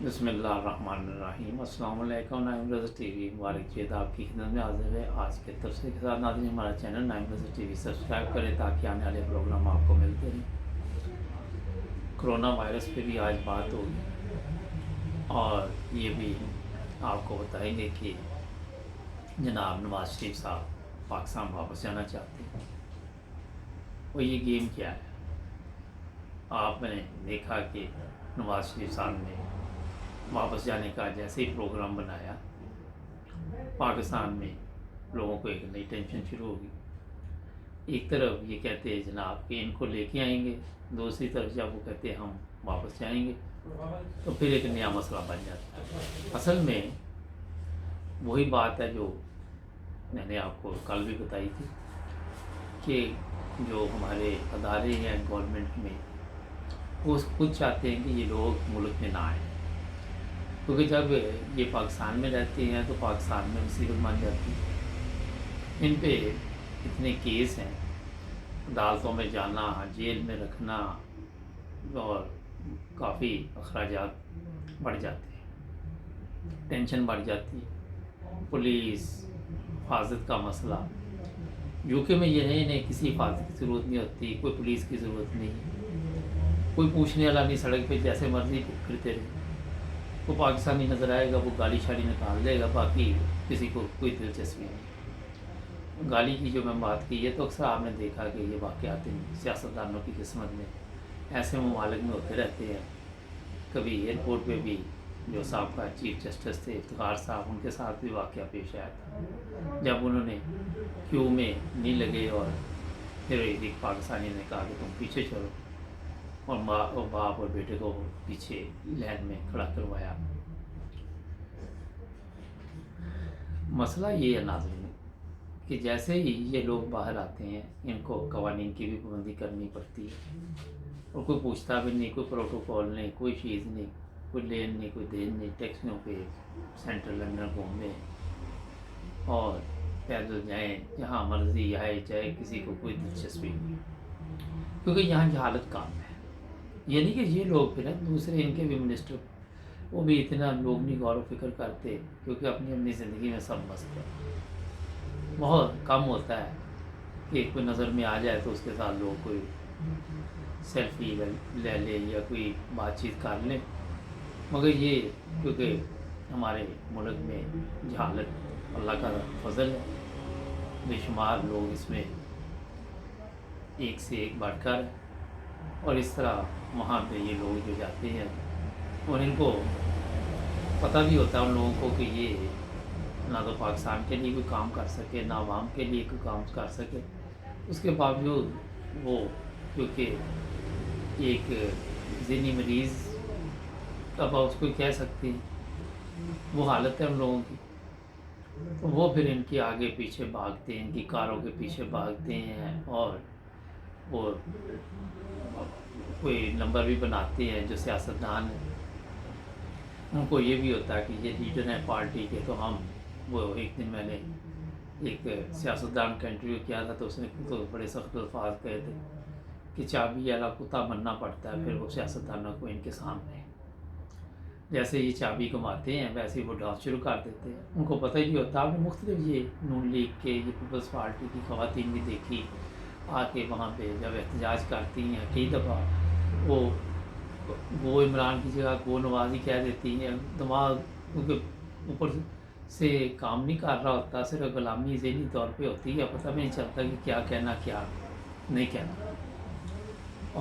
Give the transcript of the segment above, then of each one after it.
बिस्मिल्लाहिर्रहमानिर्रहीम। अस्सलाम वालेकुम। नाइम रज़ा टीवी मुबारक चेद आपकी खिदमत में हाजिर है। आज के तफसीर के साथ नाज़रीन, हमारा चैनल नाइम रज़ा टीवी सब्सक्राइब करें ताकि आने वाले प्रोग्राम आपको मिलते रहें। कोरोना वायरस पे भी आज बात होगी और ये भी आपको बताएंगे कि जनाब नवाज शरीफ साहब पाकिस्तान वापस जाना चाहते हैं। और ये गेम क्या है? आपने देखा कि नवाज शरीफ साहब ने वापस जाने का जैसे ही प्रोग्राम बनाया, पाकिस्तान में लोगों को एक नई टेंशन शुरू होगी। एक तरफ ये कहते हैं जनाब कि इनको लेके आएंगे, दूसरी तरफ जब वो कहते हैं हम वापस जाएंगे, तो फिर एक नया मसला बन जाता है। असल में वही बात है जो मैंने आपको कल भी बताई थी कि जो हमारे अदारे हैं गवर्नमेंट में, वो खुद चाहते हैं कि ये लोग मुल्क में ना आए, क्योंकि जब ये पाकिस्तान में रहते हैं तो पाकिस्तान में मुसीबत बन जाती है। इन पे इतने केस हैं, अदालतों में जाना, जेल में रखना और काफ़ी अखराजात बढ़ जाते हैं, टेंशन बढ़ जाती है। पुलिस हिफाजत का मसला, यूके में ये नहीं, इन्हें किसी हिफाजत की ज़रूरत नहीं होती, कोई पुलिस की ज़रूरत नहीं, कोई पूछने वाला नहीं, सड़क पे जैसे मर्जी फिरते रहे। वो पाकिस्तानी नज़र आएगा, वो गाली शाली निकाल देगा, बाकी किसी को कोई दिलचस्पी नहीं। गाली की जो मैं बात की है, तो अक्सर आपने देखा कि ये वाक़यात सियासतदानों की किस्मत में ऐसे ममालिक में होते रहते हैं। कभी एयरपोर्ट पे भी जो साहबका चीफ जस्टिस थे इफ्तिखार साहब, उनके साथ भी वाक़या पेश आया था, जब उन्होंने क्यू में नहीं लगे और फिर एक पाकिस्तानी ने कहा कि तुम पीछे चलो, और माँ और बाप और बेटे को पीछे लाइन में खड़ा करवाया। मसला ये है नाज़रीन कि जैसे ही ये लोग बाहर आते हैं, इनको कवानीन की भी पाबंदी करनी पड़ती है, और कोई पूछता भी नहीं, कोई प्रोटोकॉल नहीं, कोई चीज़ नहीं, कोई लेन नहीं, कोई देन नहीं। टैक्सियों पे सेंट्रल लंदन घूमें और पैदल जाएँ, जहाँ मर्जी आए जाए, किसी को कोई दिलचस्पी नहीं, क्योंकि यहाँ जहालत काम है। ये नहीं कि ये लोग फिर दूसरे इनके भी मिनिस्टर, वो भी इतना लोग नहीं गौर व फिक्र करते, क्योंकि अपनी अपनी ज़िंदगी में सब मस्त है। बहुत कम होता है कि कोई नज़र में आ जाए तो उसके साथ लोग कोई सेल्फी ले ले या कोई बातचीत कर ले। मगर ये क्योंकि हमारे मुल्क में जहालत अल्लाह का फजल है, बेशुमार लोग इसमें एक से एक बढ़कर है, और इस तरह वहाँ पे ये लोग जो जाते हैं और इनको पता भी होता है उन लोगों को कि ये ना तो पाकिस्तान के लिए कोई काम कर सके, ना आवाम के लिए कोई काम कर सके। उसके बावजूद वो क्योंकि एक ज़हनी मरीज़ अब उसको कह सकते हैं, वो हालत है उन लोगों की, तो वो फिर इनके आगे पीछे भागते हैं, इनकी कारों के पीछे भागते हैं, और वो कोई नंबर भी बनाते हैं जो सियासतदान हैं। उनको ये भी होता है कि ये लीडर हैं पार्टी के, तो हम वो एक दिन मैंने एक सियासतदान का इंटरव्यू किया था, तो उसने तो बड़े सख्त अल्फाज कहे थे कि चाबी वाला कुत्ता बनना पड़ता है फिर वो सियासतदानों को इनके सामने। जैसे ये चाबी घुमाते हैं वैसे ही वो डांस शुरू कर देते हैं। उनको पता ही नहीं होता। आपने मुख्तलिफ ये नून लीग के, ये पीपल्स पार्टी की ख़वातीन भी देखी आके वहाँ पे जब एहतजाज करती हैं, कई दफ़ा वो इमरान की जगह वो नवाज़ी कह देती हैं। दिमाग क्योंकि ऊपर से काम नहीं कर रहा होता, सिर्फ गुलामी ज़हनी तौर पे होती है, पता भी नहीं चलता कि क्या कहना क्या नहीं कहना,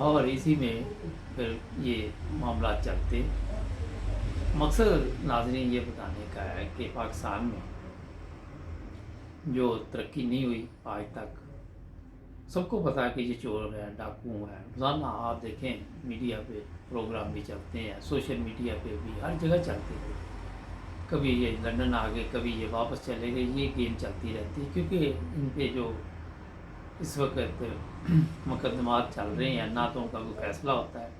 और इसी में फिर ये मामला चलते। मकसद नाज़रीन ये बताने का है कि पाकिस्तान में जो तरक्की नहीं हुई आज तक, सबको पता है कि ये चोर है, डाकू है। रोज़ाना आप देखें मीडिया पे प्रोग्राम भी चलते हैं, सोशल मीडिया पे भी हर जगह चलते हैं। कभी ये लंदन आ गए, कभी ये वापस चले गए, ये गेम चलती रहती है, क्योंकि इन पे जो इस वक्त मुकदमात चल रहे हैं, ना तो उनका कोई फैसला होता है।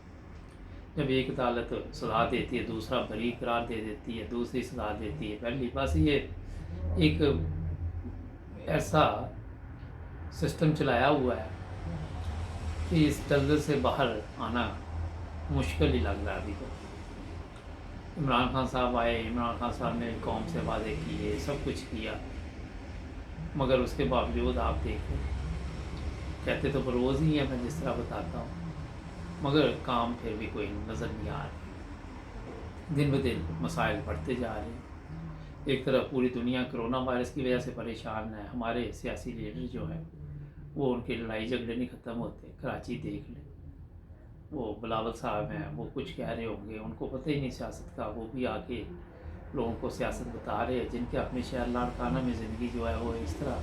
जब एक अदालत सज़ा देती है, दूसरा बरी करार दे देती है, दूसरी सज़ा देती है पहली। बस ये एक ऐसा सिस्टम चलाया हुआ है कि इस दलदल से बाहर आना मुश्किल ही लग रहा है अभी तो। इमरान खान साहब आए, इमरान खान साहब ने कौम से वादे किए, सब कुछ किया, मगर उसके बावजूद आप देखें, कहते तो बरोज़ ही है, मैं जिस तरह बताता हूँ, मगर काम फिर भी कोई नज़र नहीं आ रहा। दिन ब दिन मसाइल बढ़ते जा रहे हैं। एक तरफ पूरी दुनिया कोरोना वायरस की वजह से परेशान है, हमारे सियासी लीडर जो हैं वो उनके लड़ाई झगड़े नहीं ख़त्म होते। कराची देख लें, वो बिलावल साहब हैं, वो कुछ कह रहे होंगे, उनको पता ही नहीं सियासत का, वो भी आके लोगों को सियासत बता रहे हैं, जिनके अपने शहर लाड़काना में ज़िंदगी जो है वो इस तरह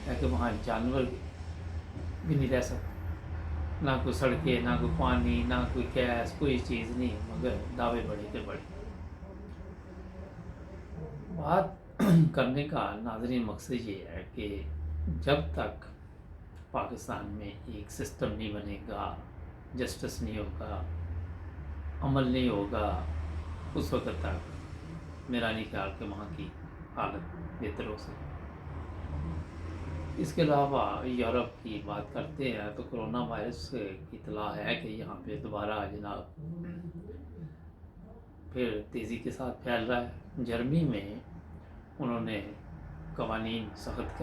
है कि वहाँ जानवर भी नहीं रह सकते, ना कोई सड़कें, ना कोई पानी, ना कोई गैस, कोई चीज़ नहीं, मगर दावे बड़े के बड़े। बात करने का नाज़रीन मकसद ये है कि जब तक पाकिस्तान में एक सिस्टम नहीं बनेगा, जस्टिस नहीं होगा, अमल नहीं होगा, उस वक्त तक मेरा नहीं ख्याल कि वहाँ की हालत बेहतर हो सकती। इसके अलावा यूरोप की बात करते हैं तो कोरोना वायरस की इतला है कि यहाँ पे दोबारा जनाब फिर तेज़ी के साथ फैल रहा है। जर्मनी में उन्होंने कवानीन सख्त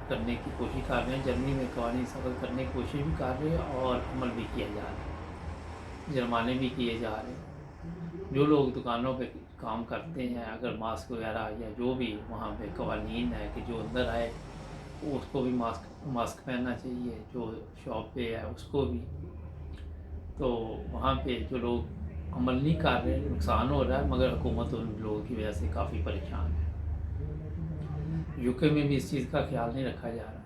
करने की कोशिश कर रहे हैं, जर्मनी में कवानीन सख्त करने की कोशिश भी कर रहे हैं और अमल भी किया जा रहा है, जुर्माने भी किए जा रहे हैं। जो लोग दुकानों पे काम करते हैं, अगर मास्क वगैरह या जो भी वहाँ पे कवानीन है कि जो अंदर आए उसको भी मास्क पहनना चाहिए, जो शॉप पे है उसको भी। तो वहाँ पे जो लोग अमल नहीं कर रहे, नुकसान हो रहा है, मगर हुकूमत उन लोगों की वजह से काफ़ी परेशान है। यूके में भी इस चीज़ का ख्याल नहीं रखा जा रहा,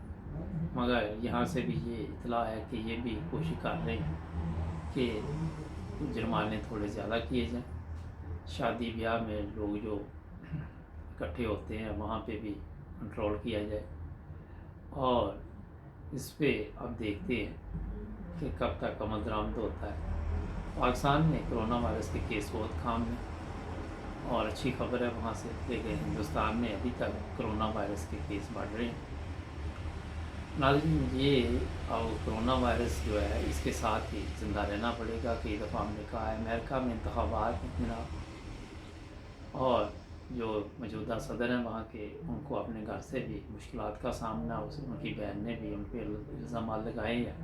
मगर यहाँ से भी ये इतला है कि ये भी कोशिश कर रहे हैं कि जुर्माने थोड़े ज़्यादा किए जाएँ। शादी ब्याह में लोग जो इकट्ठे होते हैं वहाँ पे भी कंट्रोल किया जाए, और इस पे अब देखते हैं कि कब तक अमल दरामद होता है। पाकिस्तान में कोरोना वायरस के केस बहुत कम हैं और अच्छी खबर है वहाँ से, लेकिन हिंदुस्तान में अभी तक कोरोना वायरस के केस बढ़ रहे हैं। नाज़रीन, ये अब कोरोना वायरस जो है इसके साथ ही ज़िंदा रहना पड़ेगा। कई दफ़ा हमने कहा है, अमेरिका में इंतखाबात मेरा, और जो मौजूदा सदर हैं वहाँ के, उनको अपने घर से भी मुश्किलात का सामना, उनकी बहन ने भी उन पर इल्ज़ाम लगाए हैं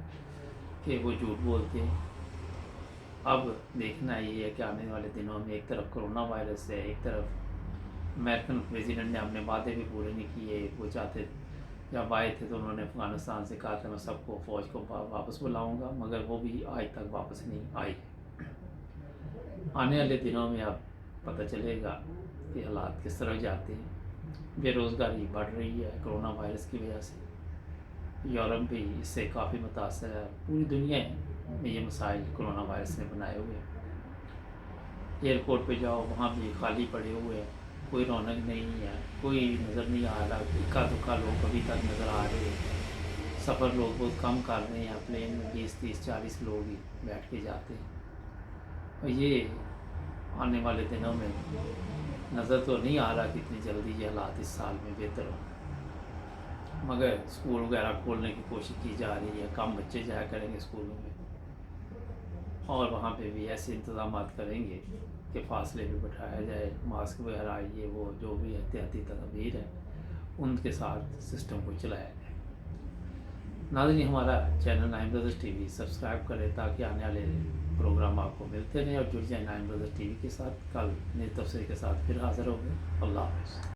कि वो झूठ बोलते हैं। अब देखना ये है कि आने वाले दिनों में एक तरफ कोरोना वायरस है, एक तरफ अमेरिकन प्रेसिडेंट ने अपने वादे भी पूरे नहीं किए। वो चाहते, जब आए थे तो उन्होंने अफ़गानिस्तान से कहा था मैं सबको फ़ौज को वापस बुलाऊंगा, मगर वो भी आज तक वापस नहीं आई। आने वाले दिनों में अब पता चलेगा कि हालात किस तरह जाते हैं। बेरोज़गारी बढ़ रही है कोरोना वायरस की वजह से, यूरोप भी इससे काफ़ी मुतासर है, पूरी दुनिया में ये मसाइल कोरोना वायरस ने बनाए हुए हैं। एयरपोर्ट पे जाओ वहाँ भी खाली पड़े हुए हैं, कोई रौनक नहीं है, कोई नज़र नहीं आ रहा, इक्का दुक्का लोग अभी तक नज़र आ रहे हैं। सफ़र लोग बहुत कम कर रहे हैं, प्लेन में 20-30-40 लोग ही बैठ के जाते हैं। और ये आने वाले दिनों में नज़र तो नहीं आ रहा कि इतनी जल्दी ये हालात इस साल में बेहतर हो, मगर स्कूल वगैरह खोलने की कोशिश की जा रही है, कम बच्चे जाया करेंगे स्कूलों में, और वहाँ पे भी ऐसे इंतज़ाम करेंगे कि फासले भी बैठाया जाए, मास्क वगैरह ये वो जो भी एहतियाती तदबीर है उनके साथ सिस्टम को चलाया जाए। नाज़रीन, हमारा चैनल नाइम ब्रदर्स टीवी सब्सक्राइब करें ताकि आने वाले प्रोग्राम आपको मिलते रहें, और जुड़ जाए नाइम ब्रदर्स टीवी के साथ। कल नई तफसीर के साथ फिर हाज़िर होंगे। अल्लाह हाफ़िज़।